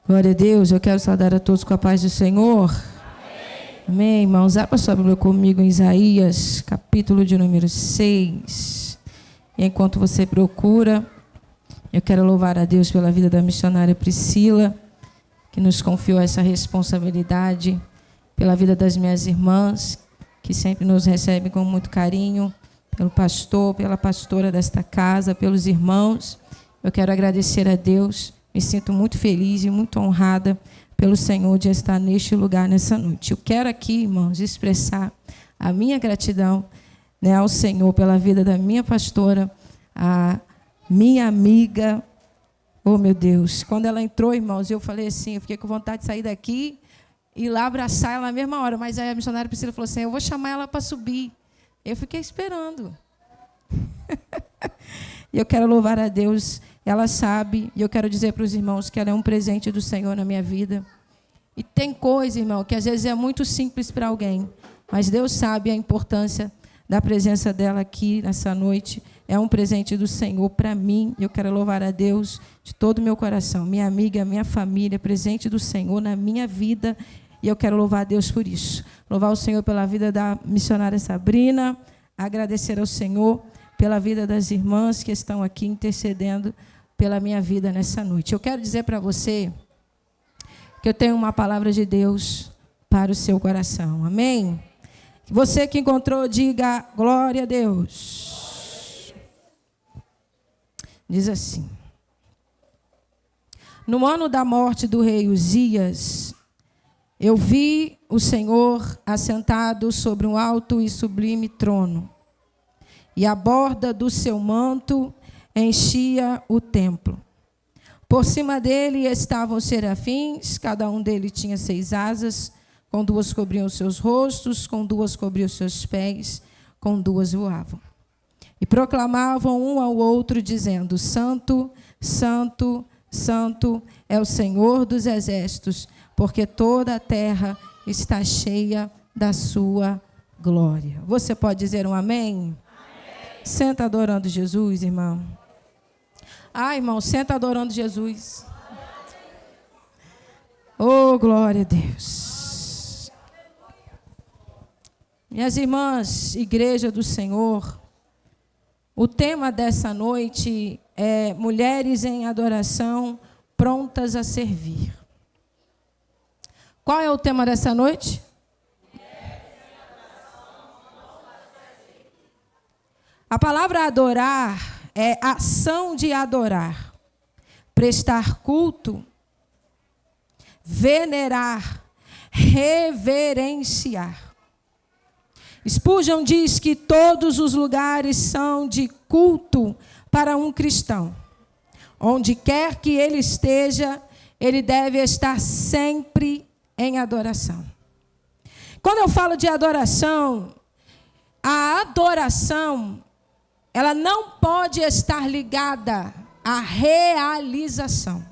Glória a Deus, eu quero saudar a todos com a paz do Senhor. Amém, amém, irmãos. Abra sua Bíblia comigo em Isaías, capítulo de número 6. E enquanto você procura, eu quero louvar a Deus pela vida da missionária Priscila, que nos confiou essa responsabilidade, pela vida das minhas irmãs, que sempre nos recebem com muito carinho, pelo pastor, pela pastora desta casa, pelos irmãos. Eu quero agradecer a Deus. Me sinto muito feliz e muito honrada pelo Senhor de estar neste lugar nessa noite. Eu quero aqui, irmãos, expressar a minha gratidão, ao Senhor pela vida da minha pastora, a minha amiga. Oh, meu Deus. Quando ela entrou, irmãos, eu falei assim, eu fiquei com vontade de sair daqui e ir lá abraçar ela na mesma hora. Mas aí a missionária Priscila falou assim, eu vou chamar ela para subir. Eu fiquei esperando. E eu quero louvar a Deus. Ela sabe, e eu quero dizer para os irmãos que ela é um presente do Senhor na minha vida. E tem coisa, irmão, que às vezes é muito simples para alguém, mas Deus sabe a importância da presença dela aqui nessa noite. É um presente do Senhor para mim. Eu quero louvar a Deus de todo o meu coração. Minha amiga, minha família, presente do Senhor na minha vida. E eu quero louvar a Deus por isso. Louvar o Senhor pela vida da missionária Sabrina. Agradecer ao Senhor pela vida das irmãs que estão aqui intercedendo pela minha vida nessa noite. Eu quero dizer para você que eu tenho uma palavra de Deus para o seu coração. Amém? Você que encontrou, diga glória a Deus. Diz assim: no ano da morte do rei Uzias, eu vi o Senhor assentado sobre um alto e sublime trono, e a borda do seu manto enchia o templo. Por cima dele estavam serafins, cada um deles tinha 6 asas, com 2 cobriam os seus rostos, com 2 cobriam os seus pés, com 2 voavam. E proclamavam um ao outro, dizendo: Santo, Santo, Santo é o Senhor dos exércitos, porque toda a terra está cheia da sua glória. Você pode dizer um amém? Senta adorando Jesus, irmão. Irmão, senta adorando Jesus. Oh, glória a Deus. Minhas irmãs, Igreja do Senhor, o tema dessa noite é Mulheres em Adoração Prontas a Servir. Qual é o tema dessa noite? A palavra adorar é ação de adorar, prestar culto, venerar, reverenciar. Spurgeon diz que todos os lugares são de culto para um cristão. Onde quer que ele esteja, ele deve estar sempre em adoração. Quando eu falo de adoração, a adoração ela não pode estar ligada à realização.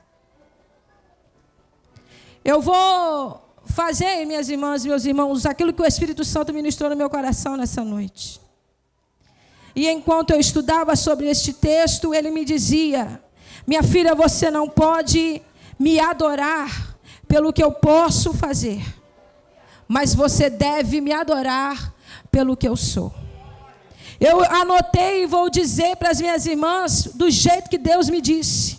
Eu vou fazer, minhas irmãs e meus irmãos, aquilo que o Espírito Santo ministrou no meu coração nessa noite. E enquanto eu estudava sobre este texto, ele me dizia: minha filha, você não pode me adorar pelo que eu posso fazer, mas você deve me adorar pelo que eu sou. Eu anotei e vou dizer para as minhas irmãs do jeito que Deus me disse.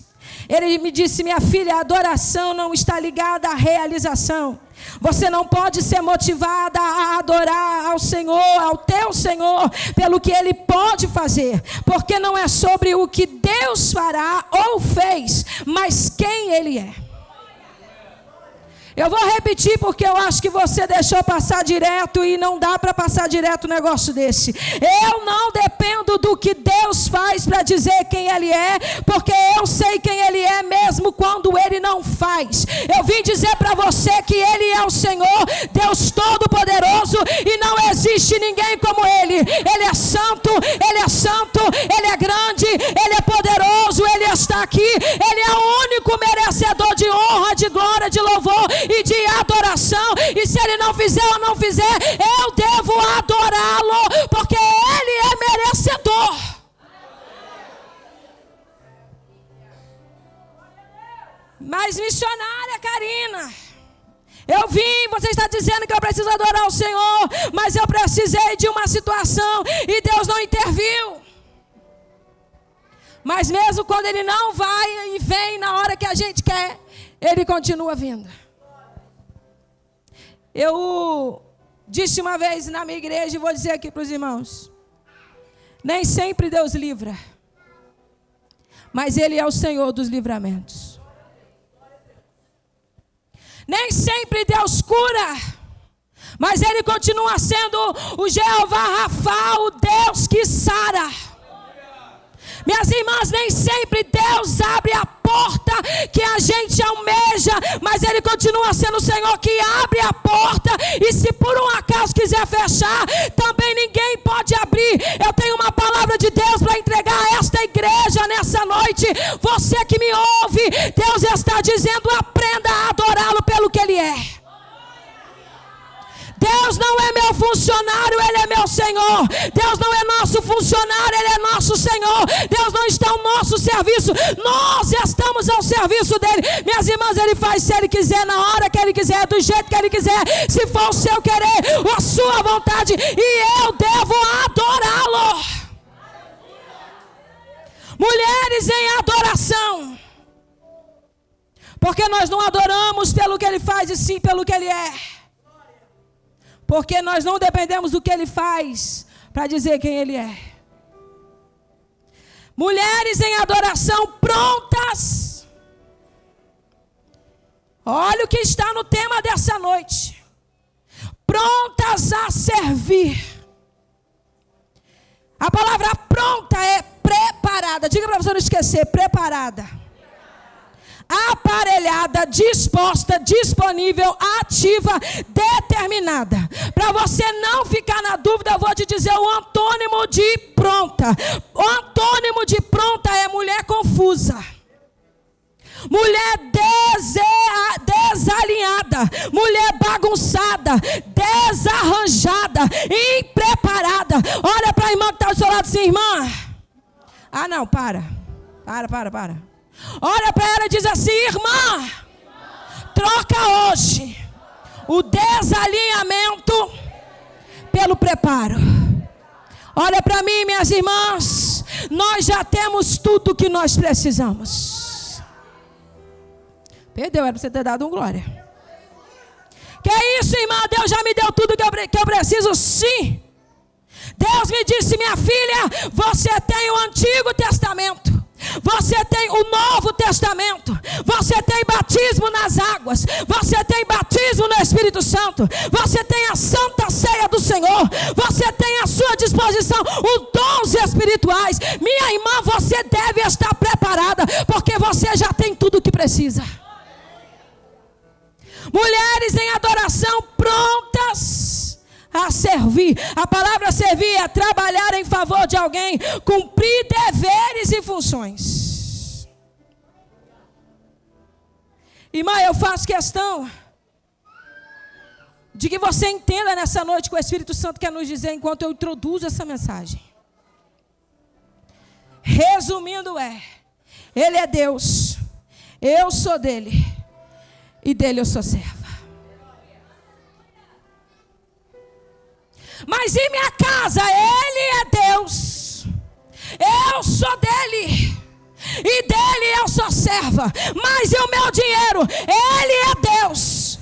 Ele me disse: minha filha, a adoração não está ligada à realização. Você não pode ser motivada a adorar ao Senhor, ao teu Senhor, pelo que Ele pode fazer. Porque não é sobre o que Deus fará ou fez, mas quem Ele é. Eu vou repetir porque eu acho que você deixou passar direto e não dá para passar direto um negócio desse. Eu não dependo do que Deus faz para dizer quem Ele é, porque eu sei quem Ele é mesmo quando Ele não faz. Eu vim dizer para você que Ele é o Senhor, Deus Todo-Poderoso, e não existe ninguém como Ele. Ele é santo, Ele é grande, Ele é poderoso, Ele está aqui. Ele é o único merecedor de honra, de glória, de louvor e de adoração. E se Ele não fizer ou não fizer, eu devo adorá-lo, porque Ele é merecedor. Mas missionária Karina, eu vim, você está dizendo que eu preciso adorar o Senhor, mas eu precisei de uma situação e Deus não interviu. Mas mesmo quando Ele não vai e vem na hora que a gente quer, Ele continua vindo. Eu disse uma vez na minha igreja e vou dizer aqui para os irmãos: nem sempre Deus livra, mas Ele é o Senhor dos livramentos. Nem sempre Deus cura, mas Ele continua sendo o Jeová Rafa, o Deus que sara. Minhas irmãs, nem sempre Deus abre a porta que a gente almeja, mas Ele continua sendo o Senhor que abre a porta, e se por um acaso quiser fechar, também ninguém pode abrir. Eu tenho uma palavra de Deus para entregar a esta igreja nessa noite. Você que me ouve, Deus está dizendo: aprenda a adorá-lo pelo que Ele é. Deus não é meu funcionário, Ele é meu Senhor. Deus não é nosso funcionário, Ele é nosso Senhor. Deus não está ao nosso serviço, nós estamos ao serviço dEle. Minhas irmãs, Ele faz se Ele quiser, na hora que Ele quiser, do jeito que Ele quiser, se for o seu querer, a sua vontade, e eu devo adorá-lo. Mulheres em adoração, porque nós não adoramos pelo que Ele faz, e sim pelo que Ele é. Porque nós não dependemos do que Ele faz para dizer quem Ele é. Mulheres em adoração prontas. Olha o que está no tema dessa noite. Prontas a servir. A palavra pronta é preparada. Diga para você não esquecer: preparada. Aparelhada, disposta, disponível, ativa, determinada. Para você não ficar na dúvida, eu vou te dizer o antônimo de pronta. O antônimo de pronta é mulher confusa, mulher desalinhada, mulher bagunçada, desarranjada, impreparada. Olha para a irmã que está do seu lado assim: irmã. Ah não, para. Olha para ela e diz assim: irmã, troca hoje o desalinhamento pelo preparo. Olha para mim, minhas irmãs, nós já temos tudo que nós precisamos. Perdeu, era para você ter dado um glória. Que é isso, irmã? Deus já me deu tudo que eu preciso, sim. Deus me disse: minha filha, você tem o Antigo Testamento, você tem o Novo Testamento, você tem batismo nas águas, você tem batismo no Espírito Santo, você tem a Santa Ceia do Senhor, você tem à sua disposição os dons espirituais. Minha irmã, você deve estar preparada, porque você já tem tudo o que precisa. Mulheres em adoração prontas a servir. A palavra servir é trabalhar em favor de alguém, cumprir deveres e funções. Irmã, eu faço questão de que você entenda nessa noite que o Espírito Santo quer nos dizer enquanto eu introduzo essa mensagem. Resumindo, Ele é Deus, eu sou dele, e dele eu sou serva. Mas em minha casa, Ele é Deus, eu sou dele, e dele eu sou serva. Mas o meu dinheiro, Ele é Deus,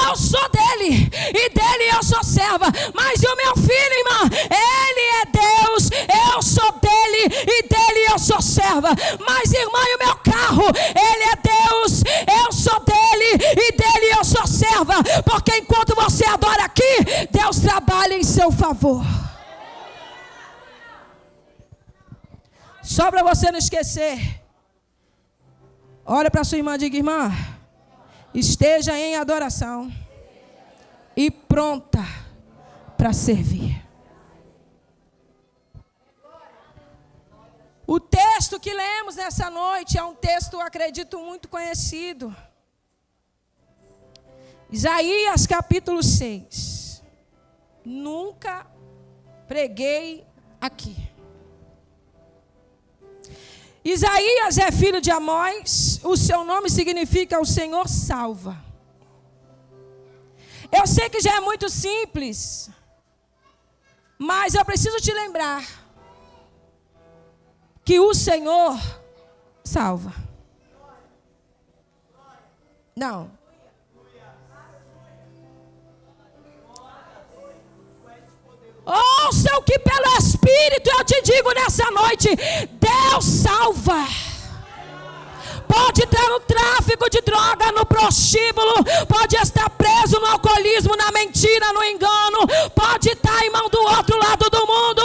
eu sou dele, e dele eu sou serva. Mas o meu filho, irmã, Ele é Deus, eu sou dele, e dele eu sou serva. Mas irmã, e o meu carro, Ele é Deus, eu sou dele, e dele eu sou serva. Porque enquanto você adora aqui, Deus trabalha em seu favor. Só para você não esquecer, olha para sua irmã e diga: irmã, esteja em adoração e pronta para servir. O texto que lemos nessa noite é um texto, acredito, muito conhecido. Isaías capítulo 6. Nunca preguei aqui. Isaías é filho de Amós, o seu nome significa o Senhor salva. Eu sei que já é muito simples, mas eu preciso te lembrar que o Senhor salva. Não. Ouça o que pelo Espírito eu te digo nessa noite. Deus salva. Pode estar no tráfico de droga, no prostíbulo, pode estar preso no alcoolismo, na mentira, no engano, pode estar em mão do outro lado do mundo.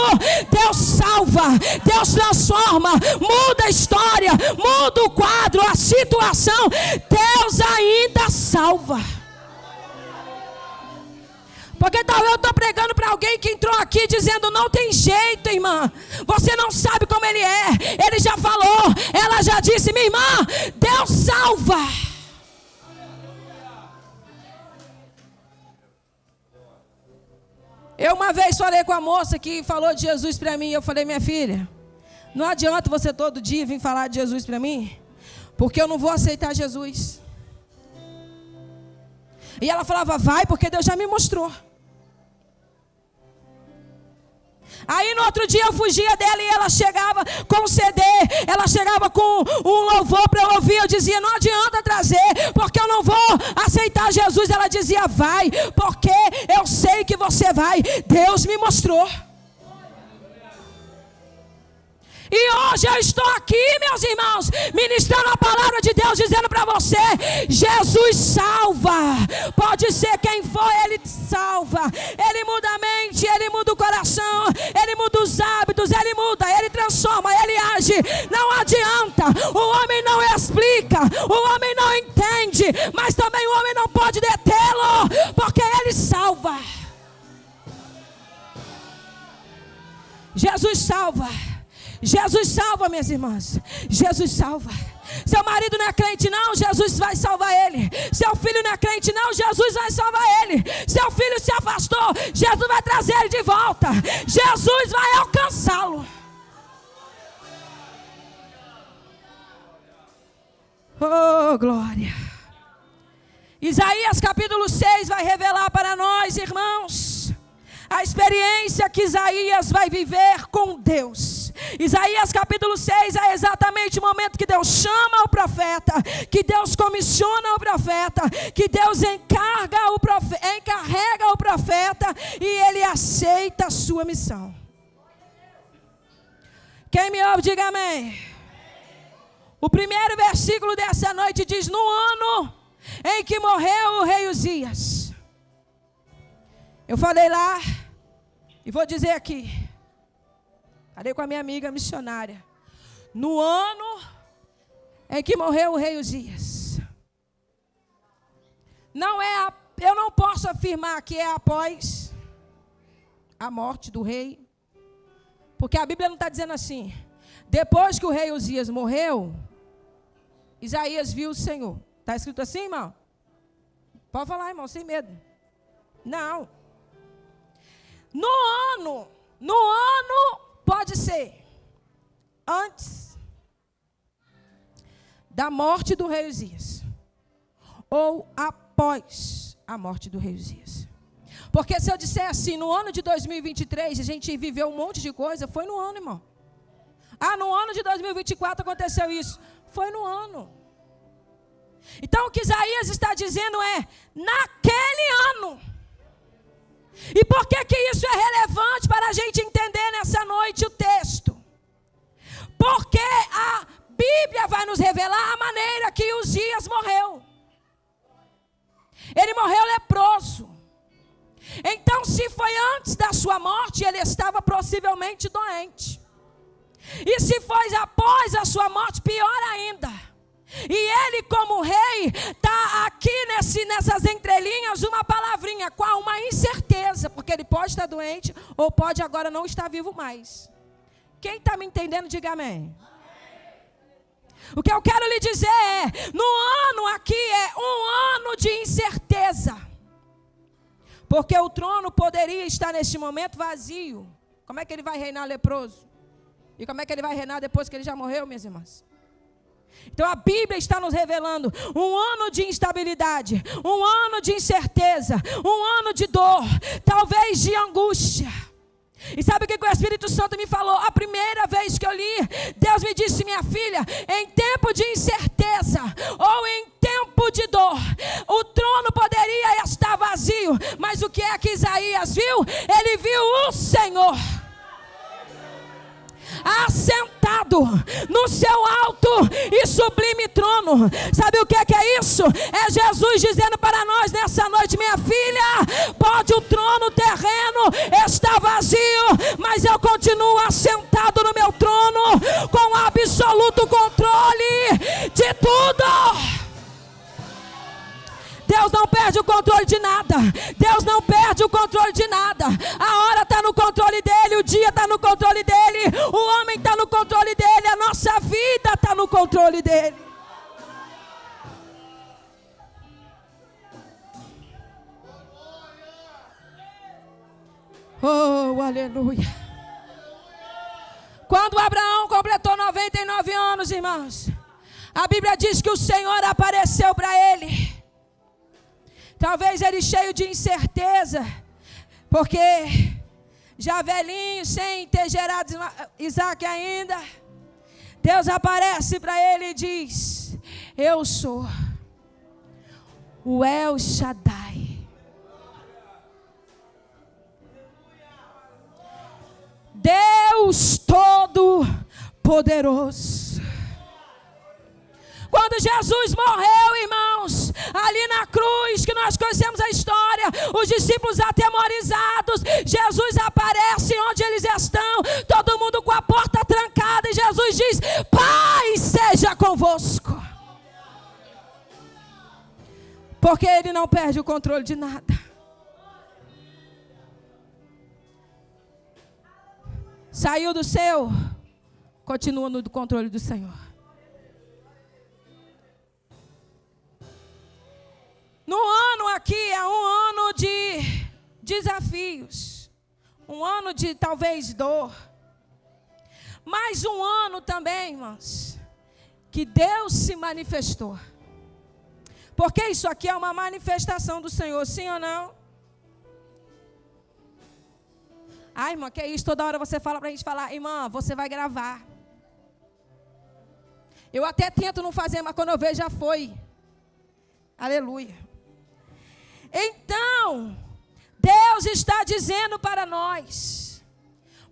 Deus salva, Deus transforma, muda a história, muda o quadro, a situação. Deus ainda salva. Porque talvez eu estou pregando para alguém que entrou aqui dizendo: não tem jeito, irmã, você não sabe como ele é. Ele já falou, ela já disse: minha irmã, Deus salva. Eu uma vez falei com a moça que falou de Jesus para mim. Eu falei: minha filha, não adianta você todo dia vir falar de Jesus para mim, porque eu não vou aceitar Jesus. E ela falava: vai, porque Deus já me mostrou. Aí no outro dia eu fugia dela e ela chegava com um CD, ela chegava com um louvor para eu ouvir. Eu dizia: não adianta trazer, porque eu não vou aceitar Jesus. Ela dizia: vai, porque eu sei que você vai. Deus me mostrou. E hoje eu estou aqui, meus irmãos, ministrando a palavra de Deus, dizendo para você: Jesus salva. Pode ser quem for, Ele salva. Ele muda a mente, Ele muda o coração, Ele muda os hábitos, Ele muda, Ele transforma, Ele age. Não adianta, o homem não explica, o homem não entende, mas também o homem não pode detê-lo, porque Ele salva. Jesus salva. Jesus salva, minhas irmãs. Jesus salva. Seu marido não é crente, não, Jesus vai salvar ele. Seu filho não é crente, não, Jesus vai salvar ele. Seu filho se afastou, Jesus vai trazer ele de volta. Jesus vai alcançá-lo. Oh, glória. Isaías capítulo 6 vai revelar para nós, irmãos, a experiência que Isaías vai viver com Deus. Isaías capítulo 6 é exatamente o momento que Deus chama o profeta, que Deus comissiona o profeta, que Deus encarrega o profeta e ele aceita a sua missão. Quem me ouve, diga amém. O primeiro versículo dessa noite diz: no ano em que morreu o rei Uzias. Eu falei lá e vou dizer aqui. Falei com a minha amiga missionária. No ano em que morreu o rei Uzias. Eu não posso afirmar que é após a morte do rei. Porque a Bíblia não está dizendo assim: depois que o rei Uzias morreu, Isaías viu o Senhor. Está escrito assim, irmão? Pode falar, irmão, sem medo. Não. No ano pode ser antes da morte do rei Uzias ou após a morte do rei Uzias. Porque se eu disser assim, no ano de 2023 a gente viveu um monte de coisa, foi no ano, irmão. Ah, no ano de 2024 aconteceu isso, foi no ano. Então o que Isaías está dizendo é: naquele ano. E por que isso é relevante para a gente entender nessa noite o texto? Porque a Bíblia vai nos revelar a maneira que Uzias morreu. Ele morreu leproso. Então, se foi antes da sua morte, ele estava possivelmente doente. E se foi após a sua morte, pior ainda. E ele, como rei, está aqui nessas entrelinhas uma palavrinha, qual? Uma incerteza, porque ele pode estar doente ou pode agora não estar vivo mais. Quem está me entendendo, diga amém. O que eu quero lhe dizer é, no ano aqui é um ano de incerteza. Porque o trono poderia estar neste momento vazio. Como é que ele vai reinar leproso? E como é que ele vai reinar depois que ele já morreu, minhas irmãs? Então a Bíblia está nos revelando um ano de instabilidade, um ano de incerteza, um ano de dor, talvez de angústia. E sabe o que o Espírito Santo me falou? A primeira vez que eu li, Deus me disse: minha filha, em tempo de incerteza ou em tempo de dor, o trono poderia estar vazio, mas o que é que Isaías viu? Ele viu o Senhor assentado no seu alto e sublime trono. Sabe o que é isso? É Jesus dizendo para nós nessa noite: minha filha, pode o trono terreno estar vazio, mas eu continuo assentado no meu trono com absoluto controle de tudo. Deus não perde o controle de nada. Deus não perde o controle de nada. A hora está no controle dele, o dia está no controle dele, o homem está no controle dele, a nossa vida está no controle dele. Oh, aleluia. Quando Abraão completou 99 anos, irmãos, a Bíblia diz que o Senhor apareceu para ele. Talvez ele cheio de incerteza, porque já velhinho, sem ter gerado Isaac ainda, Deus aparece para ele e diz: eu sou o El Shaddai. Deus Todo-Poderoso. Quando Jesus morreu, irmãos, ali na cruz, que nós conhecemos a história, os discípulos atemorizados, Jesus aparece onde eles estão, todo mundo com a porta trancada, e Jesus diz: paz seja convosco. Porque ele não perde o controle de nada. Saiu do seu, continua no controle do Senhor. No ano aqui é um ano de desafios, um ano de talvez dor, mas um ano também, irmãos, que Deus se manifestou. Porque isso aqui é uma manifestação do Senhor, sim ou não? Ai, irmã, que é isso? Toda hora você fala para a gente falar: irmã, você vai gravar. Eu até tento não fazer, mas quando eu vejo já foi. Aleluia. Então, Deus está dizendo para nós,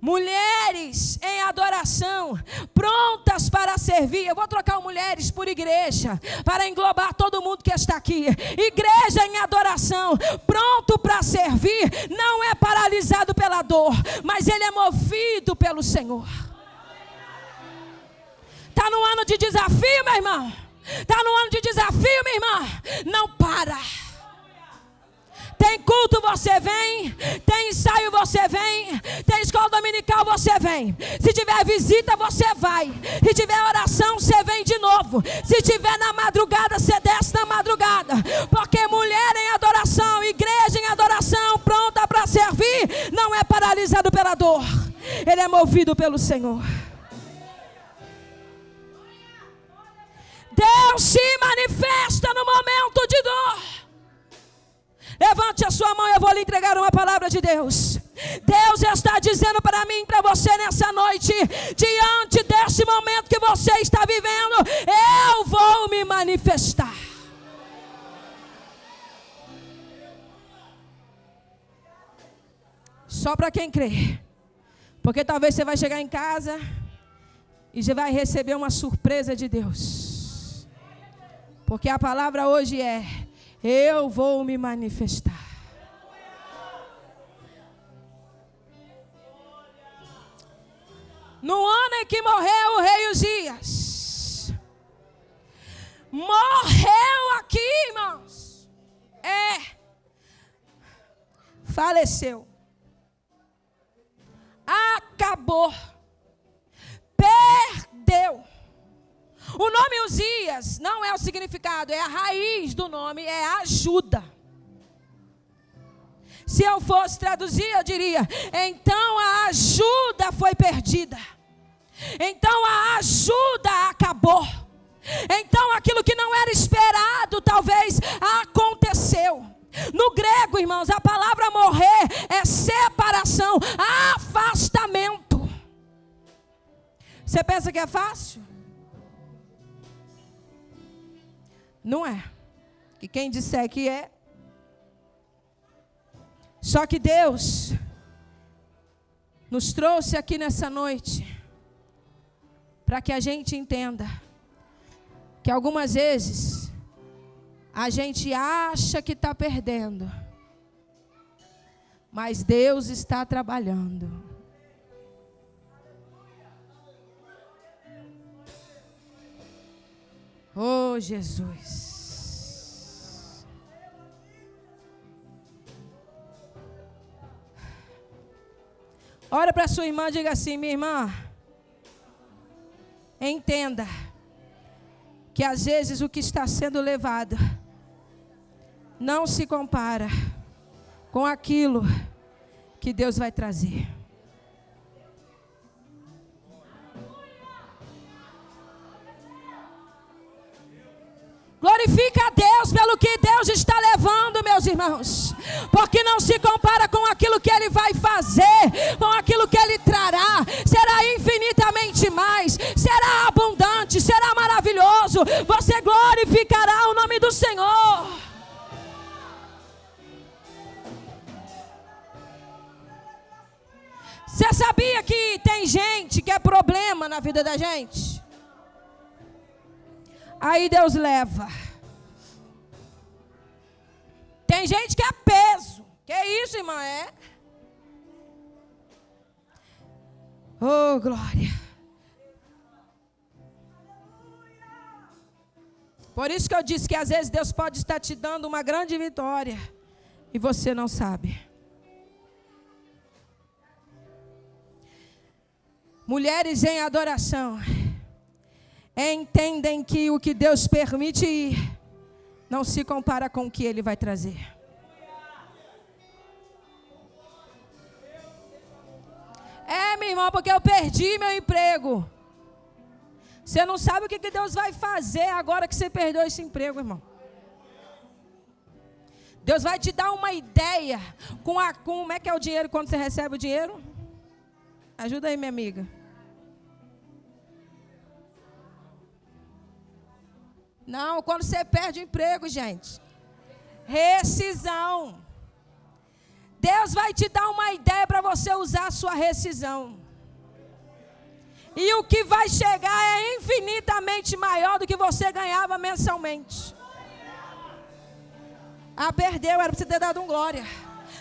mulheres em adoração, prontas para servir. Eu vou trocar o mulheres por igreja, para englobar todo mundo que está aqui. Igreja em adoração, pronto para servir, não é paralisado pela dor, mas ele é movido pelo Senhor. Está no ano de desafio, minha irmã. Está no ano de desafio, minha irmã. Não para. Tem culto, você vem. Tem ensaio, você vem. Tem escola dominical, você vem. Se tiver visita, você vai. Se tiver oração, você vem de novo. Se tiver na madrugada, você desce na madrugada. Porque mulher em adoração, igreja em adoração, pronta para servir, não é paralisado pela dor. Ele é movido pelo Senhor. Deus se manifesta no momento de dor. Levante a sua mão, eu vou lhe entregar uma palavra de Deus. Deus está dizendo para mim e para você nessa noite: diante desse momento que você está vivendo, eu vou me manifestar. Só para quem crê. Porque talvez você vai chegar em casa e já vai receber uma surpresa de Deus. Porque a palavra hoje é: eu vou me manifestar. No ano em que morreu o rei Uzias, morreu aqui, irmãos, faleceu, acabou, perdeu. O nome Uzias não é o significado, é a raiz do nome, é ajuda. Se eu fosse traduzir, eu diria: então a ajuda foi perdida. Então a ajuda acabou. Então aquilo que não era esperado talvez aconteceu. No grego, irmãos, a palavra morrer é separação, afastamento. Você pensa que é fácil? Não é. E quem disser que é. Só que Deus nos trouxe aqui nessa noite para que a gente entenda que algumas vezes a gente acha que está perdendo, mas Deus está trabalhando. Oh, Jesus. Olha para sua irmã e diga assim: minha irmã, entenda que às vezes o que está sendo levado não se compara com aquilo que Deus vai trazer. Glorifica a Deus pelo que Deus está levando, meus irmãos. Porque não se compara com aquilo que Ele vai fazer, com aquilo que Ele trará. Será infinitamente mais, será abundante, será maravilhoso. Você glorificará o nome do Senhor. Você sabia que tem gente que é problema na vida da gente? Aí Deus leva. Tem gente que é peso. Que isso, irmã? É? Oh, glória. Por isso que eu disse que às vezes Deus pode estar te dando uma grande vitória e você não sabe. Mulheres em adoração entendem que o que Deus permite ir não se compara com o que Ele vai trazer. É, minha irmã, porque eu perdi meu emprego. Você não sabe o que Deus vai fazer agora que você perdeu esse emprego, irmão. Deus vai te dar uma ideia com como é que é o dinheiro quando você recebe o dinheiro. Ajuda aí, minha amiga. Não, quando você perde o emprego, gente. Rescisão. Deus vai te dar uma ideia para você usar a sua rescisão. E o que vai chegar é infinitamente maior do que você ganhava mensalmente. Ah, perdeu, era para você ter dado um glória.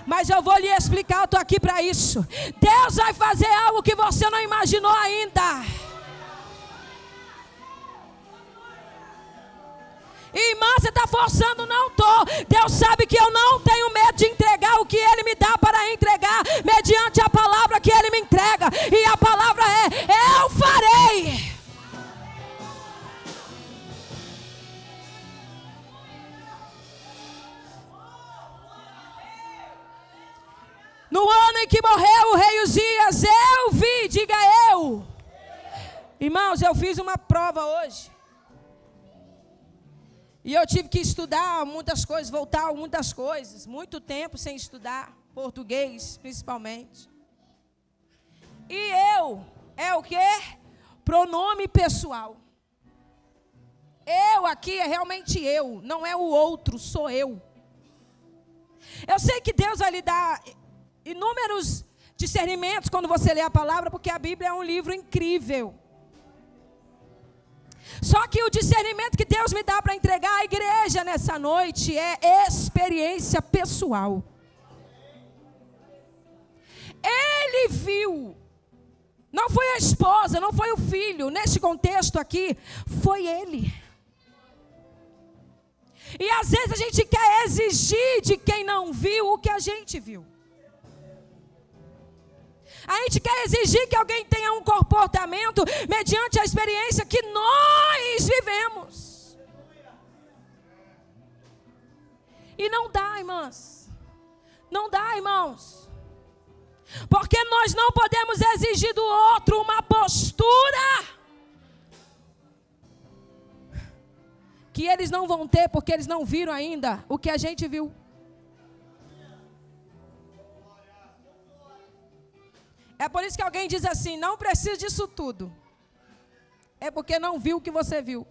Mas eu vou lhe explicar, eu estou aqui para isso. Deus vai fazer algo que você não imaginou ainda. Irmã, você está forçando? Não estou. Deus sabe que eu não tenho medo de entregar o que Ele me dá para entregar, mediante a palavra que Ele me entrega. E a palavra é: eu farei. No ano em que morreu o rei Uzias, eu vi, diga eu. Irmãos, eu fiz uma prova hoje. E eu tive que estudar muitas coisas, voltar a muitas coisas. Muito tempo sem estudar, português principalmente. E eu, é o quê? Pronome pessoal. Eu aqui é realmente eu, não é o outro, sou eu. Eu sei que Deus vai lhe dar inúmeros discernimentos quando você lê a palavra, porque a Bíblia é um livro incrível. Só que o discernimento que Deus me dá para entregar à igreja nessa noite é experiência pessoal. Ele viu, não foi a esposa, não foi o filho, neste contexto aqui, foi ele. E às vezes a gente quer exigir de quem não viu o que a gente viu. A gente quer exigir que alguém tenha um comportamento mediante a experiência que nós vivemos. E não dá, irmãs. Não dá, irmãos. Porque nós não podemos exigir do outro uma postura que eles não vão ter, porque eles não viram ainda o que a gente viu. É por isso que alguém diz assim: não precisa disso tudo. É porque não viu o que você viu.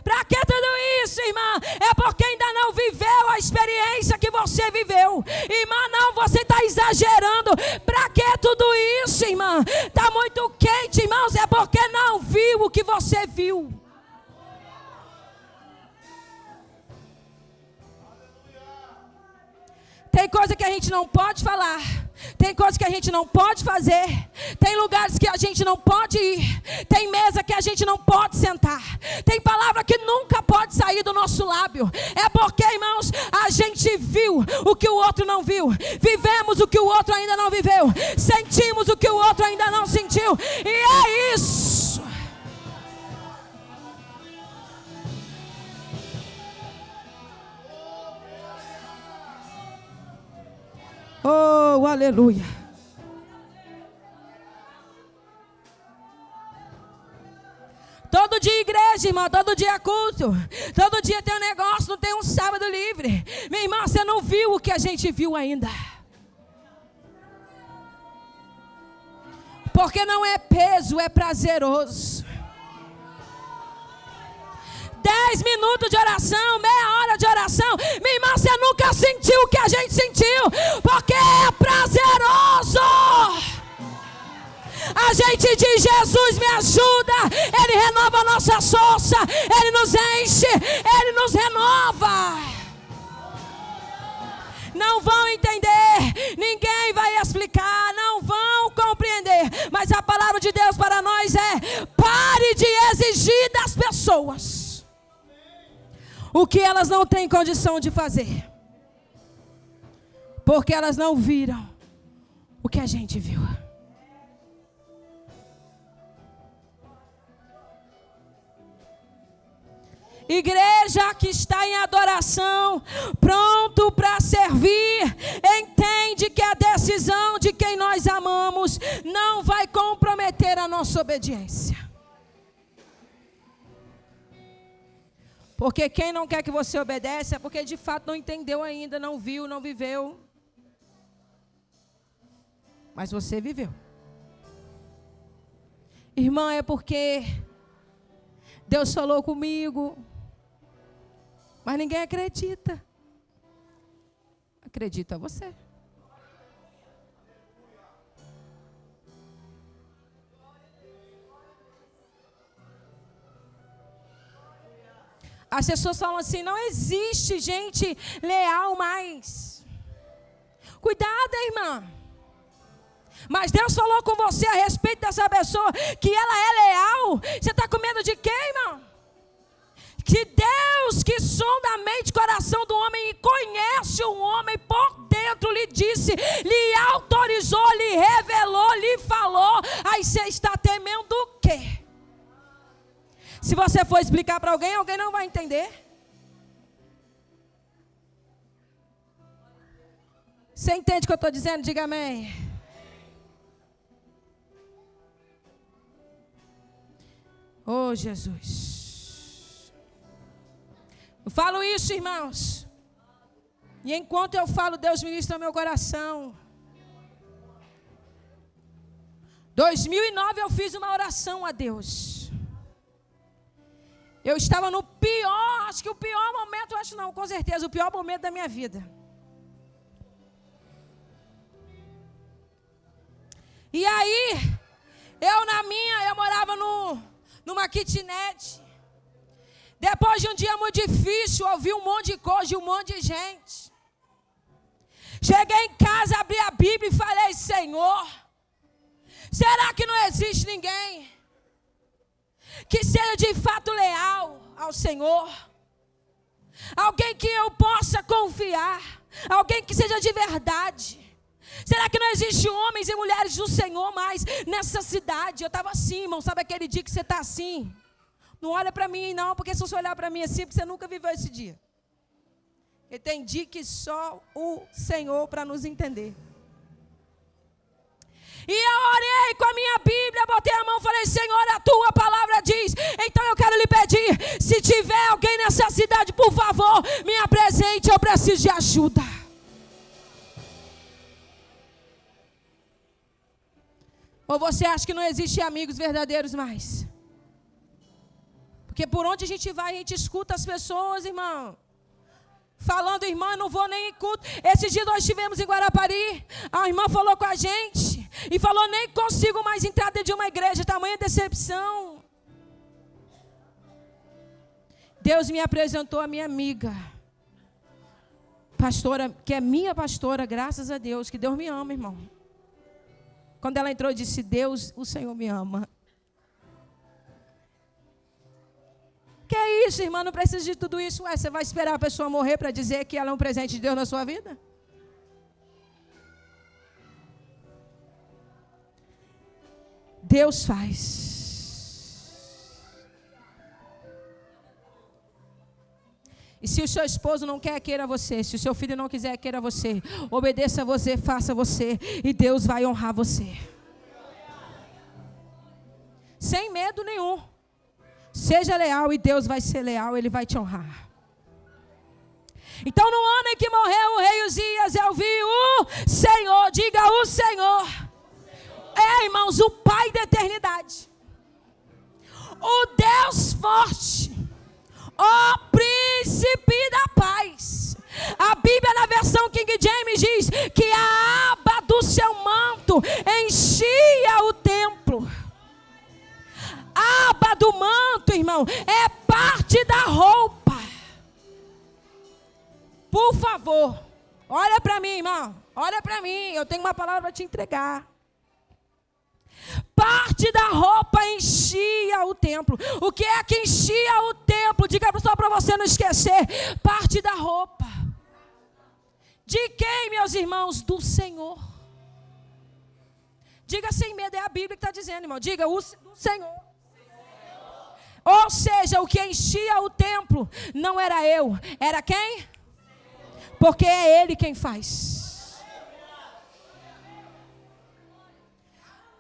Para que tudo isso, irmã? É porque ainda não viveu a experiência que você viveu. Irmã, não, você está exagerando. Para que tudo isso, irmã? Está muito quente, irmãos. É porque não viu o que você viu. Tem coisa que a gente não pode falar. Tem coisas que a gente não pode fazer. Tem lugares que a gente não pode ir. Tem mesa que a gente não pode sentar. Tem palavra que nunca pode sair do nosso lábio. É porque, irmãos, a gente viu o que o outro não viu. Vivemos o que o outro ainda não viveu. Sentimos o que o outro ainda não sentiu. E é isso. Oh, aleluia. Todo dia igreja, irmã, todo dia culto. Todo dia tem um negócio, não tem um sábado livre. Minha irmã, você não viu o que a gente viu ainda. Porque não é peso, é prazeroso. 10 minutos de oração, meia hora de oração. Minha irmã, você nunca sentiu o que a gente sentiu. Porque é prazeroso. A gente diz: Jesus me ajuda. Ele renova a nossa força. Ele nos enche. Ele nos renova. Não vão entender. Ninguém vai explicar. Não vão compreender. Mas a palavra de Deus para nós é: pare de exigir das pessoas o que elas não têm condição de fazer. Porque elas não viram o que a gente viu. Igreja que está em adoração, pronto para servir, entende que a decisão de quem nós amamos não vai comprometer a nossa obediência. Porque quem não quer que você obedeça é porque de fato não entendeu ainda, não viu, não viveu. Mas você viveu. Irmã, é porque Deus falou comigo. Mas ninguém acredita. Acredita você. As pessoas falam assim: não existe gente leal mais. Cuidado, irmã. Mas Deus falou com você a respeito dessa pessoa, que ela é leal. Você está com medo de quê, irmão? Que Deus, que sonda a mente e coração do homem e conhece o homem por dentro, lhe disse, lhe autorizou, lhe revelou, lhe falou. Aí você está temendo o quê? Se você for explicar para alguém, alguém não vai entender. Você entende o que eu estou dizendo? Diga amém. Oh, Jesus. Eu falo isso, irmãos. E enquanto eu falo, Deus ministra meu coração. 2009 eu fiz uma oração a Deus. Eu estava no pior, acho que o pior momento, acho não, com certeza, o pior momento da minha vida. E aí, eu morava numa kitnet. Depois de um dia muito difícil, ouvi um monte de coisa, um monte de gente. Cheguei em casa, abri a Bíblia e falei: Senhor, será que não existe ninguém que seja de fato leal ao Senhor? Alguém que eu possa confiar, alguém que seja de verdade. Será que não existe homens e mulheres do Senhor mais nessa cidade? Eu estava assim, irmão, sabe aquele dia que você está assim? Não olha para mim não, porque se você olhar para mim assim, porque você nunca viveu esse dia. E tem dia que só o Senhor para nos entender. E eu orei com a minha Bíblia, botei a mão e falei: Senhor, a tua palavra diz. Então eu quero lhe pedir, se tiver alguém nessa cidade, por favor, me apresente, eu preciso de ajuda. Ou você acha que não existe amigos verdadeiros mais? Porque por onde a gente vai, a gente escuta as pessoas, irmão, falando: irmã, não vou nem em culto. Esse dia nós estivemos em Guarapari, a irmã falou com a gente e falou: nem consigo mais entrar dentro de uma igreja, tamanha decepção. Deus me apresentou a minha amiga, pastora, que é minha pastora, graças a Deus, que Deus me ama, irmão. Quando ela entrou, eu disse: Deus, o Senhor me ama. Que é isso, irmã? Não precisa de tudo isso. Ué, você vai esperar a pessoa morrer para dizer que ela é um presente de Deus na sua vida? Deus faz. E se o seu esposo não quer, queira você. Se o seu filho não quiser, queira você. Obedeça você, faça você. E Deus vai honrar você. Sem medo nenhum. Seja leal e Deus vai ser leal, Ele vai te honrar. Então, no ano em que morreu o rei Uzias, eu vi o Senhor. Diga: o Senhor. É, irmãos, o Pai da eternidade, o Deus forte, o príncipe da paz. A Bíblia, na versão King James, diz que a aba do seu manto enchia o templo. A aba do manto, irmão, é parte da roupa. Por favor, olha para mim, irmão. Olha para mim, eu tenho uma palavra para te entregar. Parte da roupa enchia o templo. O que é que enchia o templo? Diga só para você não esquecer. Parte da roupa. De quem, meus irmãos? Do Senhor. Diga sem medo, é a Bíblia que está dizendo, irmão. Diga: do Senhor. Ou seja, o que enchia o templo não era eu, era quem? Porque é Ele quem faz.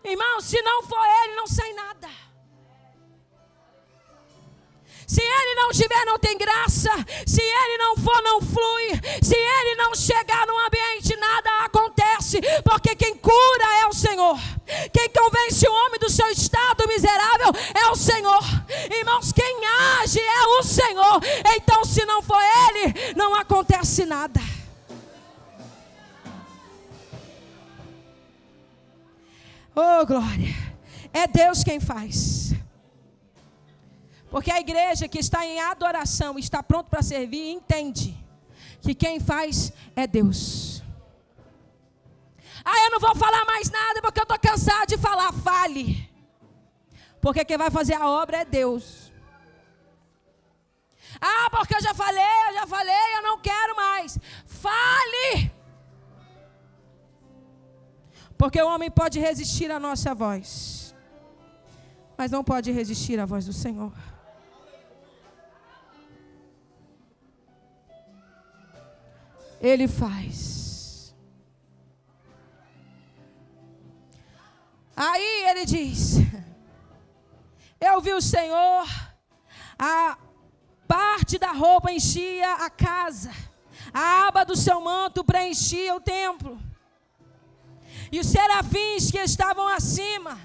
Irmão, se não for Ele, não sai nada. Se Ele não estiver, não tem graça. Se Ele não for, não flui. Se Ele não chegar no ambiente, nada acontece. Porque quem cura é o Senhor. Quem convence o homem do seu estado miserável é o Senhor. Irmãos, quem age é o Senhor. Então, se não for Ele, não acontece nada. Oh, glória. É Deus quem faz. Porque a igreja que está em adoração, está pronto para servir, entende que quem faz é Deus. Eu não vou falar mais nada porque eu estou cansado de falar. Fale. Porque quem vai fazer a obra é Deus. Porque eu já falei, eu não quero mais. Fale. Porque o homem pode resistir à nossa voz, mas não pode resistir à voz do Senhor. Ele faz. Aí ele diz: eu vi o Senhor, a parte da roupa enchia a casa, a aba do seu manto preenchia o templo. E os serafins que estavam acima,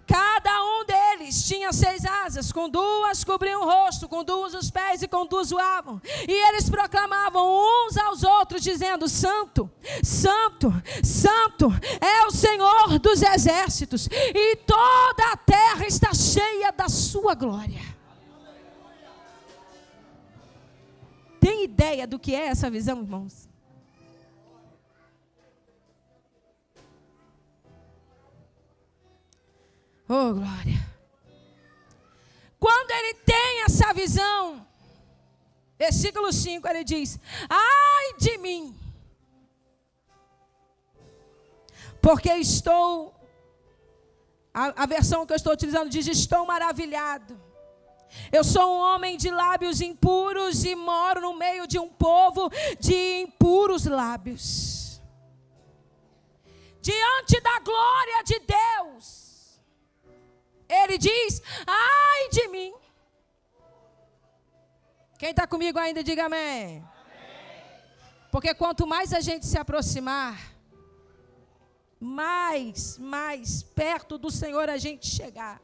cada um deles tinha 6 asas, com 2 cobriam o rosto, com 2 os pés e com 2 voavam. E eles proclamavam uns aos outros, dizendo: Santo, Santo, Santo é o Senhor dos exércitos, e toda a terra está cheia da sua glória. Tem ideia do que é essa visão, irmãos? Oh, glória. Quando ele tem essa visão, versículo 5, ele diz: ai de mim, porque estou, a versão que eu estou utilizando diz: estou maravilhado. Eu sou um homem de lábios impuros e moro no meio de um povo de impuros lábios. diante da glória de Deus, ele diz: ai de mim. Quem está comigo ainda, diga amém. Porque quanto mais a gente se aproximar, mais perto do Senhor a gente chegar,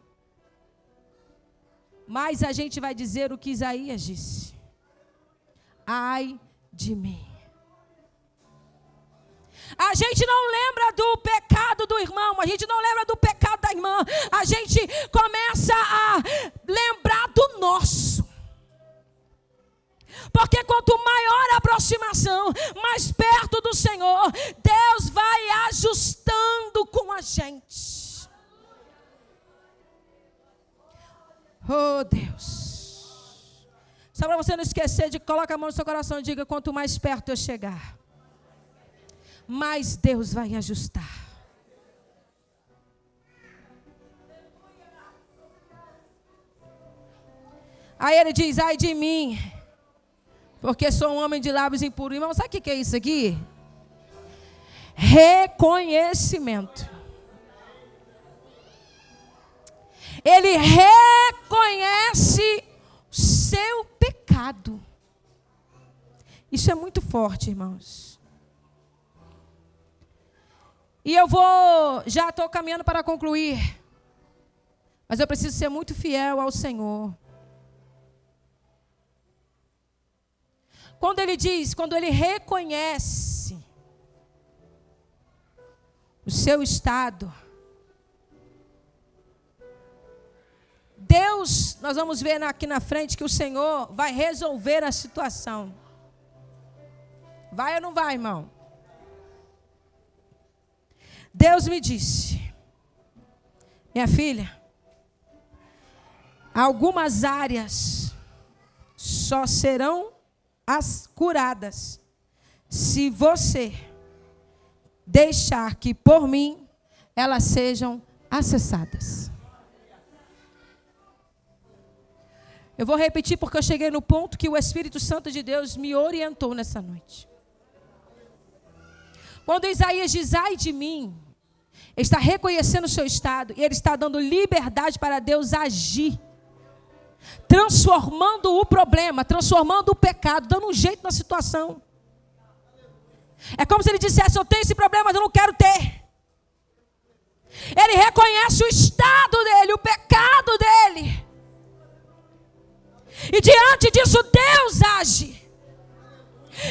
mais a gente vai dizer o que Isaías disse: ai de mim. A gente não lembra do pecado do irmão, a gente não lembra do pecado da irmã, a gente começa a lembrar do nosso. Porque quanto maior a aproximação, mais perto do Senhor, Deus vai ajustando com a gente. Oh Deus. Só para você não esquecer de colocar a mão no seu coração e diga: quanto mais perto eu chegar, mais Deus vai ajustar. Aí ele diz: ai de mim, porque sou um homem de lábios impuros. Irmão, sabe o que é isso aqui? Reconhecimento. Ele reconhece o seu pecado. Isso é muito forte, irmãos. E já estou caminhando para concluir. Mas eu preciso ser muito fiel ao Senhor. Quando ele reconhece o seu estado, Deus, nós vamos ver aqui na frente que o Senhor vai resolver a situação. Vai ou não vai, irmão? Deus me disse: minha filha, algumas áreas só serão as curadas se você deixar que por mim elas sejam acessadas. Eu vou repetir porque eu cheguei no ponto que o Espírito Santo de Deus me orientou nessa noite. Quando Isaías diz: ai de mim, ele está reconhecendo o seu estado e ele está dando liberdade para Deus agir, transformando o problema, transformando o pecado, dando um jeito na situação. É como se ele dissesse: eu tenho esse problema, mas eu não quero ter. Ele reconhece o estado dele, o pecado dele. E diante disso Deus age.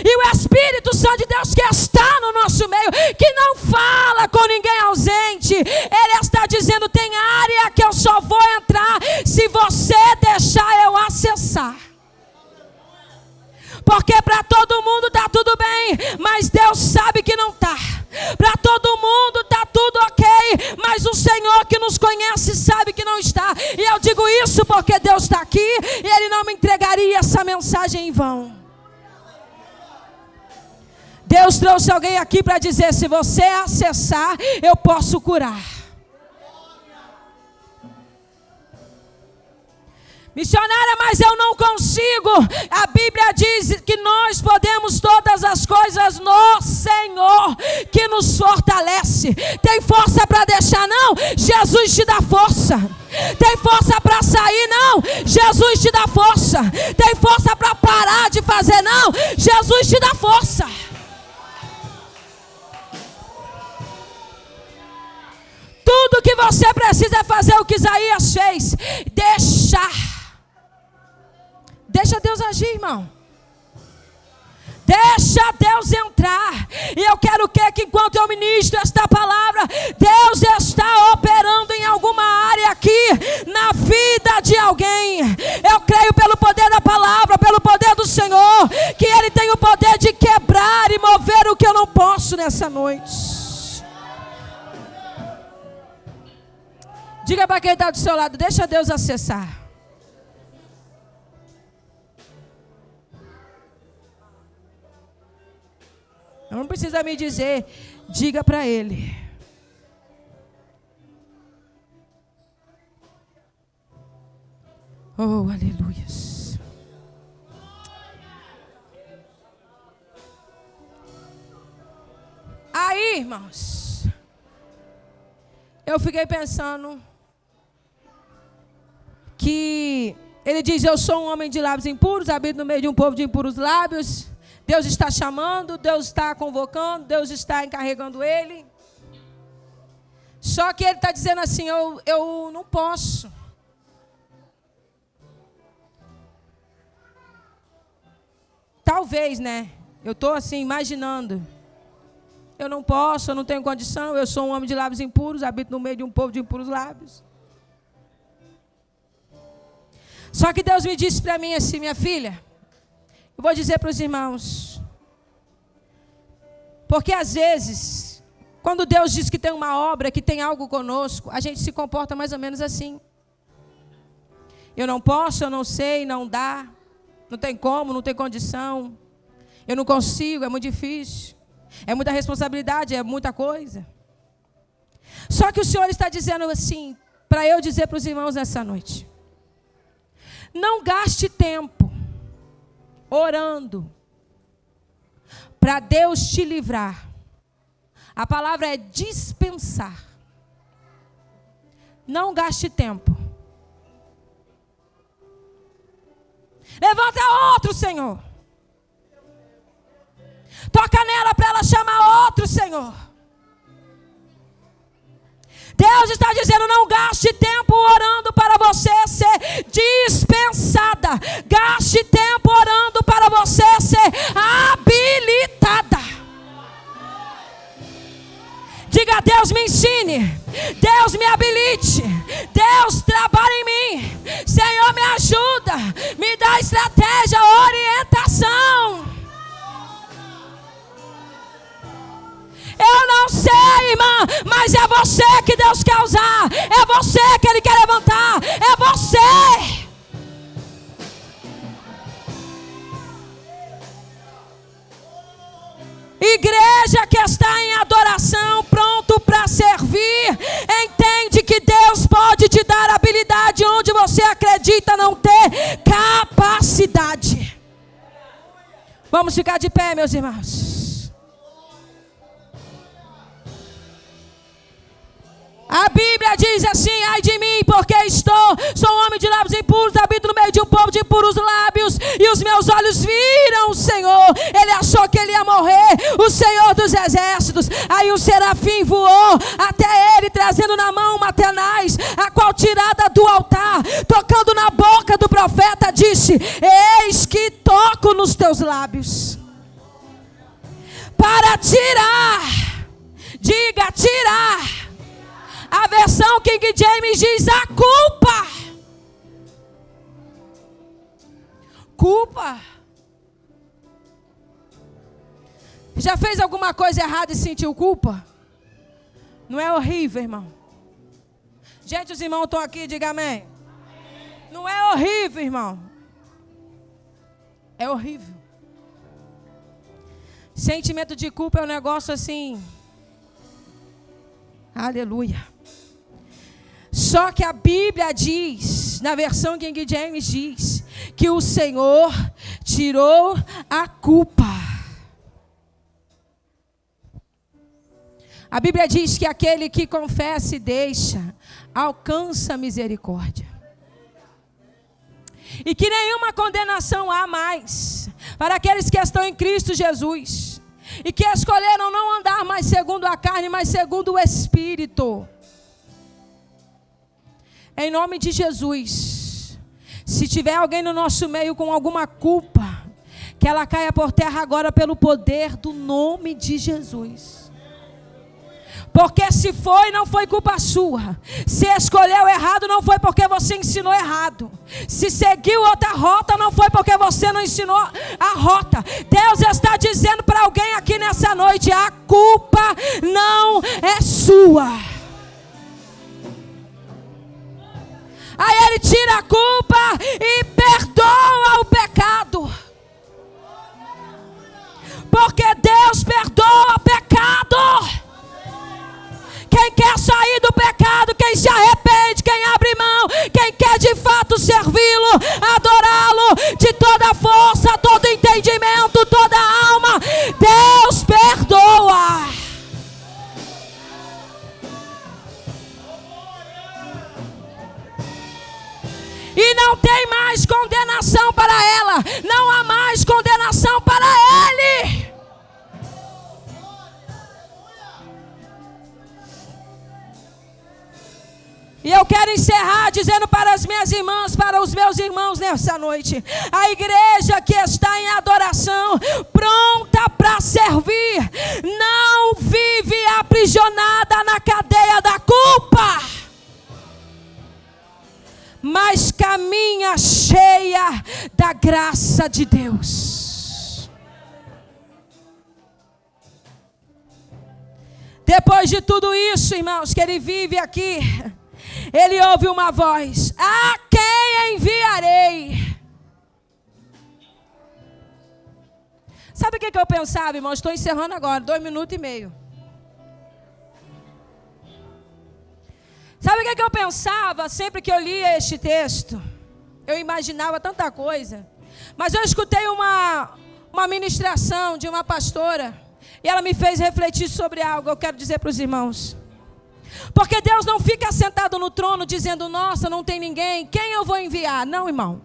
E o Espírito Santo de Deus que está no nosso meio, que não fala com ninguém ausente, ele está dizendo: tem área que eu só vou entrar se você deixar eu acessar. Porque para todo mundo está tudo bem, mas Deus sabe que não está. Para todo mundo está tudo ok, mas o Senhor que nos conhece sabe que não está. E eu digo isso porque Deus está aqui e Ele não me entregaria essa mensagem em vão. Deus trouxe alguém aqui para dizer: se você acessar, eu posso curar. Missionária, mas eu não consigo. A Bíblia diz que nós podemos todas as coisas no Senhor, que nos fortalece. Tem força para deixar? Não. Jesus te dá força. Tem força para sair? Não. Jesus te dá força. Tem força para parar de fazer? Não. Jesus te dá força. Tudo que você precisa é fazer o que Isaías fez. Deixa Deus agir, irmão. Deixa Deus entrar. E eu quero que enquanto eu ministro esta palavra, Deus está operando em alguma área aqui na vida de alguém. Eu creio pelo poder da palavra, pelo poder do Senhor, que Ele tem o poder de quebrar e mover o que eu não posso nessa noite. Diga para quem está do seu lado: deixa Deus acessar. Não precisa me dizer, diga para Ele. Oh, aleluias. Aí, irmãos, eu fiquei pensando que ele diz: eu sou um homem de lábios impuros, habito no meio de um povo de impuros lábios. Deus está chamando, Deus está convocando, Deus está encarregando ele. Só que ele está dizendo assim: eu não posso. Talvez, né? Eu estou assim, imaginando. Eu não posso, eu não tenho condição, eu sou um homem de lábios impuros, habito no meio de um povo de impuros lábios. Só que Deus me disse para mim assim: minha filha, eu vou dizer para os irmãos, porque às vezes, quando Deus diz que tem uma obra, que tem algo conosco, a gente se comporta mais ou menos assim. Eu não posso, eu não sei, não dá, não tem como, não tem condição, eu não consigo, é muito difícil, é muita responsabilidade, é muita coisa. Só que o Senhor está dizendo assim, para eu dizer para os irmãos nessa noite: não gaste tempo orando para Deus te livrar. A palavra é dispensar. Não gaste tempo. Levanta outro, Senhor. Toca nela para ela chamar outro, Senhor. Deus está dizendo: não gaste tempo orando para você ser dispensada. Gaste tempo orando para você ser habilitada. Diga: Deus me ensine, Deus me habilite, Deus trabalha em mim, Senhor me ajuda, me dá estratégia, orientação. Eu não sei, irmã, mas é você que Deus quer usar, é você que Ele quer levantar, é você. Igreja que está em adoração, pronto para servir, entende que Deus pode te dar habilidade onde você acredita não ter capacidade. Vamos ficar de pé, meus irmãos. A Bíblia diz assim: ai de mim, porque sou um homem de lábios impuros, habito no meio de um povo de impuros lábios, e os meus olhos viram o Senhor. Ele achou que ele ia morrer, o Senhor dos exércitos. Aí um serafim voou até ele, trazendo na mão uma tenaz, a qual tirada do altar, tocando na boca do profeta, disse: eis que toco nos teus lábios, para tirar, diga tirar. A versão King James diz: a culpa. Culpa. Já fez alguma coisa errada e sentiu culpa? Não é horrível, irmão? Gente, os irmãos estão aqui, diga amém. Não é horrível, irmão? É horrível. Sentimento de culpa é um negócio assim. Aleluia. Só que a Bíblia diz, na versão King James diz, que o Senhor tirou a culpa. A Bíblia diz que aquele que confessa e deixa, alcança misericórdia. E que nenhuma condenação há mais para aqueles que estão em Cristo Jesus. E que escolheram não andar mais segundo a carne, mas segundo o Espírito. Em nome de Jesus, se tiver alguém no nosso meio com alguma culpa, que ela caia por terra agora pelo poder do nome de Jesus. Porque se foi, não foi culpa sua. Se escolheu errado, não foi porque você ensinou errado. Se seguiu outra rota, não foi porque você não ensinou a rota. Deus está dizendo para alguém aqui nessa noite: a culpa não é sua. Aí Ele tira a culpa e perdoa o pecado. Porque Deus perdoa o pecado. Quem quer sair do pecado, quem se arrepende, quem abre mão, quem quer de fato servi-lo, adorá-lo de toda força, todo entendimento, toda alma, Deus perdoa. quero encerrar dizendo para as minhas irmãs, para os meus irmãos nessa noite: a igreja que está em adoração, pronta para servir, não vive aprisionada na cadeia da culpa, mas caminha cheia da graça de Deus. Depois de tudo isso, irmãos, que ele vive aqui, ele ouve uma voz: a quem enviarei? Sabe o que eu pensava, irmãos? Estou encerrando agora, 2 minutos e meio. Sabe o que eu pensava sempre que eu lia este texto? Eu imaginava tanta coisa. Mas eu escutei uma ministração de uma pastora, e ela me fez refletir sobre algo. Eu quero dizer para os irmãos: porque Deus não fica sentado no trono dizendo: nossa, não tem ninguém, quem eu vou enviar? Não, irmão.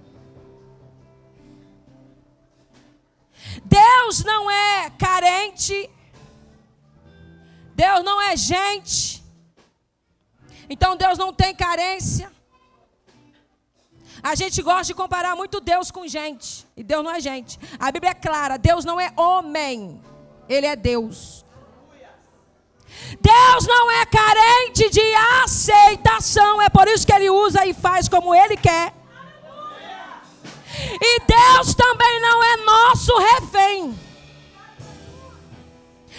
Deus não é carente. Deus não é gente. Então Deus não tem carência. A gente gosta de comparar muito Deus com gente, e Deus não é gente. A Bíblia é clara: Deus não é homem, Ele é Deus. Deus não é carente de aceitação. É por isso que Ele usa e faz como Ele quer. E Deus também não é nosso refém.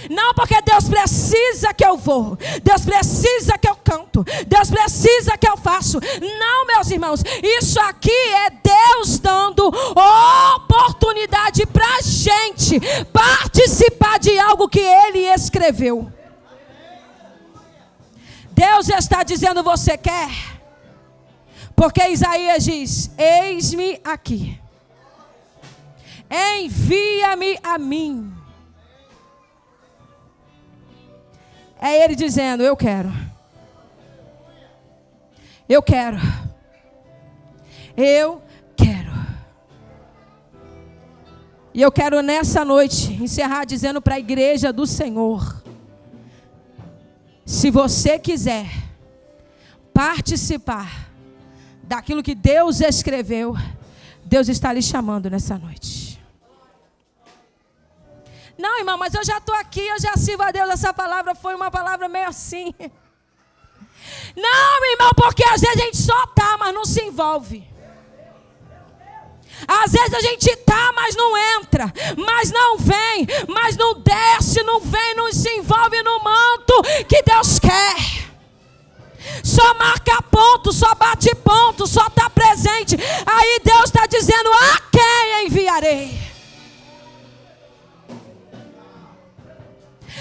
Não porque Deus precisa que eu vou, Deus precisa que eu canto, Deus precisa que eu faço. Não, meus irmãos, isso aqui é Deus dando oportunidade para a gente participar de algo que Ele escreveu. Deus está dizendo: você quer? Porque Isaías diz: eis-me aqui, envia-me a mim. É Ele dizendo: eu quero. Eu quero. Eu quero. E eu quero nessa noite encerrar dizendo para a igreja do Senhor: se você quiser participar daquilo que Deus escreveu, Deus está lhe chamando nessa noite. Não, irmão, mas eu já estou aqui, eu já sirvo a Deus. Essa palavra foi uma palavra meio assim. Não, irmão, porque às vezes a gente só está, mas não se envolve. Às vezes a gente está, mas não entra, mas não vem, mas não desce, não vem, não se envolve no manto que Deus quer. Só marca ponto, só bate ponto, só está presente. Aí Deus está dizendo: a quem enviarei?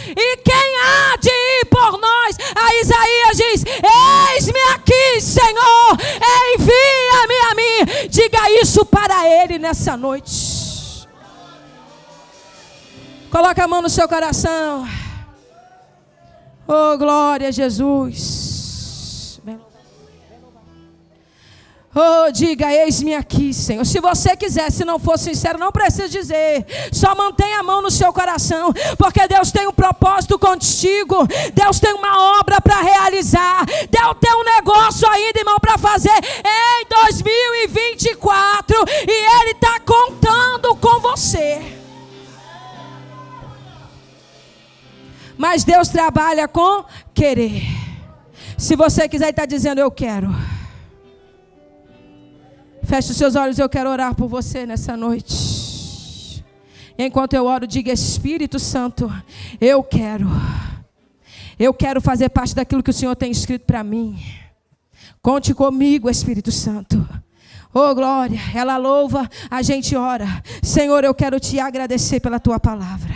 E quem há de ir por nós? A Isaías diz: eis-me aqui, Senhor, envia-me a mim. Diga isso para Ele nessa noite. Coloca a mão no seu coração. Oh, glória a Jesus. Oh, diga: eis-me aqui, Senhor. Se você quiser, se não for sincero, não precisa dizer. Só mantenha a mão no seu coração, porque Deus tem um propósito contigo. Deus tem uma obra para realizar. Deus tem um negócio ainda, irmão, para fazer em 2024. E Ele está contando com você. Mas Deus trabalha com querer. Se você quiser, Ele está dizendo: eu quero. Feche os seus olhos, eu quero orar por você nessa noite. Enquanto eu oro, diga: Espírito Santo, eu quero fazer parte daquilo que o Senhor tem escrito para mim. Conte comigo, Espírito Santo. Oh, glória. Ela louva, a gente ora. Senhor, eu quero te agradecer pela tua palavra.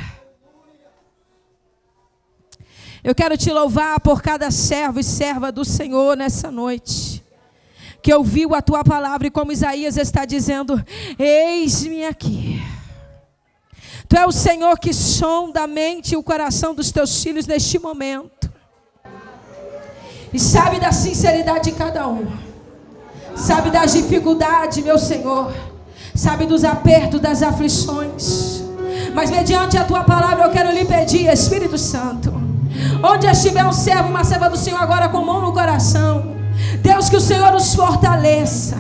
Eu quero te louvar por cada servo e serva do Senhor nessa noite, que ouviu a tua palavra, e como Isaías está dizendo: eis-me aqui. Tu é o Senhor que sonda a mente e o coração dos teus filhos neste momento, e sabe da sinceridade de cada um, sabe das dificuldades, meu Senhor, sabe dos apertos, das aflições. Mas mediante a tua palavra eu quero lhe pedir, Espírito Santo, onde estiver um servo, uma serva do Senhor agora com mão no coração, Deus, que o Senhor os fortaleça,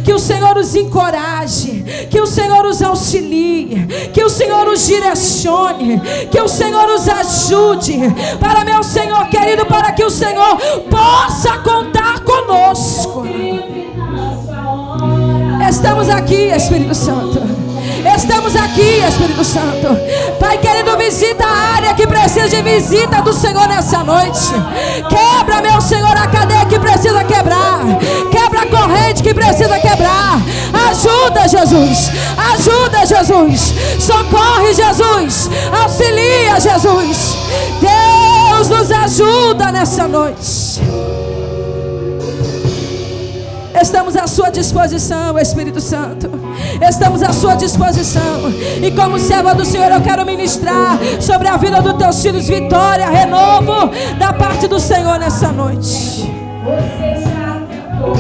que o Senhor os encoraje, que o Senhor os auxilie, que o Senhor os direcione, que o Senhor os ajude, para meu Senhor querido, para que o Senhor possa contar conosco. Estamos aqui, Espírito Santo. Estamos aqui, Espírito Santo. Pai querido, visita a área que precisa de visita do Senhor nessa noite. Quebra, meu Senhor, a cadeia que precisa quebrar. Quebra a corrente que precisa quebrar. Ajuda, Jesus. Ajuda, Jesus. Socorre, Jesus. Auxilia, Jesus. Deus nos ajuda nessa noite. Estamos à sua disposição, Espírito Santo. Estamos à sua disposição. E como serva do Senhor, eu quero ministrar sobre a vida dos teus filhos vitória, renovo da parte do Senhor nessa noite. Você já tentou,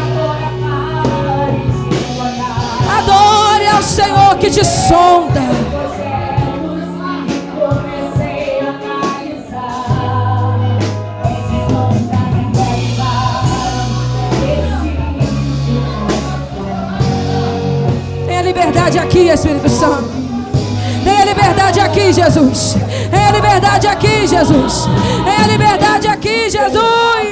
agora pare de olhar. Adore ao Senhor que te sonda. Liberdade aqui, Espírito Santo. Tenha liberdade aqui, Jesus. Tenha liberdade aqui, Jesus. Tenha liberdade aqui, Jesus.